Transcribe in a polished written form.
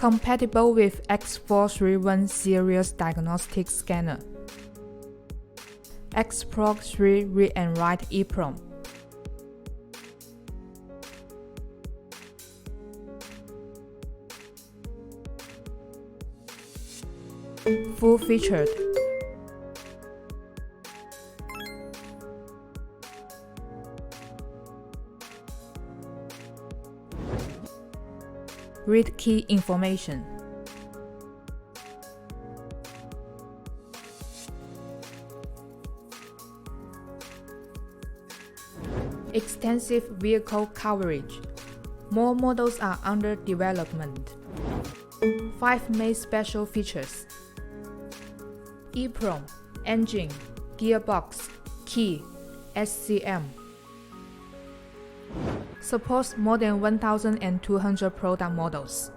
Compatible with X431 series diagnostic scanner. PROG 3 read and write EEPROM. Full featured. Read key information. Extensive vehicle coverage. More models are under development. 5 main special features: EEPROM, engine, gearbox, key, SCM. Supports more than 1,200 product models.